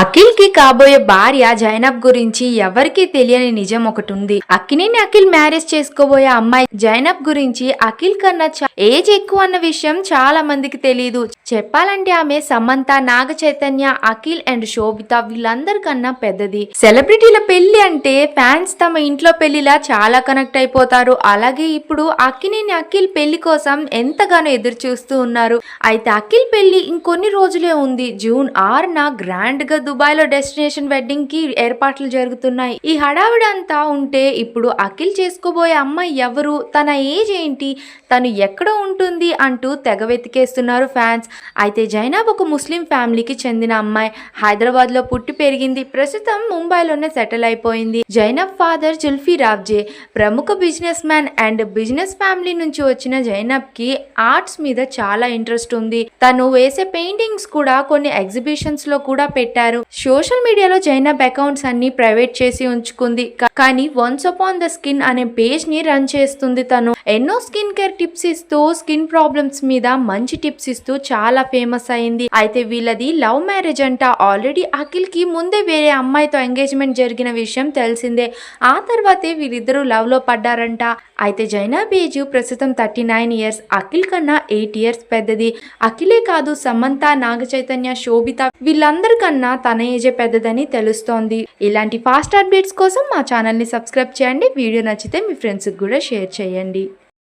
అఖిల్ కి కాబోయే భార్య జైనబ్ గురించి ఎవరికీ తెలియని నిజం ఒకటి ఉంది. అక్కినేని అఖిల్ మ్యారేజ్ చేసుకోబోయే అమ్మాయి జైనబ్ గురించి అఖిల్ కన్నా ఏజ్ ఎక్కువ అన్న విషయం చాలా మందికి తెలియదు. చెప్పాలంటే ఆమె సమంత, నాగ చైతన్య, అఖిల్ అండ్ శోభిత వీళ్ళందరికన్నా పెద్దది. సెలబ్రిటీల పెళ్లి అంటే ఫ్యాన్స్ తమ ఇంట్లో పెళ్లిలా చాలా కనెక్ట్ అయిపోతారు. అలాగే ఇప్పుడు అక్కినేని అఖిల్ పెళ్లి కోసం ఎంతగానో ఎదురు చూస్తూ ఉన్నారు. అయితే అఖిల్ పెళ్లి ఇంకొన్ని రోజులే ఉంది. జూన్ 6న గ్రాండ్ గా దుబాయ్ లో డెస్టినేషన్ వెడ్డింగ్ కి ఏర్పాట్లు జరుగుతున్నాయి. ఈ హడావిడి అంతా ఉంటే ఇప్పుడు అఖిల్ చేసుకోబోయే అమ్మాయి ఎవరు, తన ఏజ్ ఏంటి, తను ఎక్కడ ఉంటుంది అంటూ తెగ వెతికేస్తున్నారు ఫ్యాన్స్. అయితే జైనబ్ ఒక ముస్లిం ఫ్యామిలీకి చెందిన అమ్మాయి. హైదరాబాద్ లో పుట్టి పెరిగింది. ప్రస్తుతం ముంబైలోనే సెటిల్ అయిపోయింది. జైనబ్ ఫాదర్ జుల్ఫీ రావ్జే ప్రముఖ business man and business family నుంచి వచ్చిన జైనబ్ కి ఆర్ట్స్ మీద చాలా ఇంట్రెస్ట్ ఉంది. తను వేసే పెయింటింగ్స్ కూడా కొన్ని ఎగ్జిబిషన్స్ లో కూడా పెట్టారు. సోషల్ మీడియాలో జైనబ్ అకౌంట్స్ అన్ని ప్రైవేట్ చేసి ఉంచుకుంది. కానీ వన్స్ అపాన్ ద స్కిన్ అనే పేజ్ ని రన్ చేస్తుంది. తను ఎన్నో స్కిన్ కేర్ టిప్స్ ఇస్తూ, స్కిన్ ప్రాబ్లమ్స్ మీద మంచి టిప్స్ ఇస్తూ చాలా ఫేమస్ అయింది. అయితే వీళ్ళది లవ్ మ్యారేజ్ అంట. ఆల్రెడీ అఖిల్ కి ముందే వేరే అమ్మాయితో ఎంగేజ్మెంట్ జరిగిన విషయం తెలిసిందే. ఆ తర్వాతే వీళ్ళిద్దరూ లవ్ లో పడ్డారంట. అయితే జైనబ్ ఏజ్ ప్రస్తుతం 39 ఇయర్స్. అఖిల్ కన్నా 8 ఇయర్స్ పెద్దది. అఖిలే కాదు, సమంత, నాగ చైతన్య, శోభిత వీళ్ళందరికన్నా తన ఏజే పెద్దదని తెలుస్తోంది. ఇలాంటి ఫాస్ట్ అప్డేట్స్ కోసం మా ఛానల్ ని సబ్స్క్రైబ్ చేయండి. వీడియో నచ్చితే మీ ఫ్రెండ్స్ కి కూడా షేర్ చేయండి.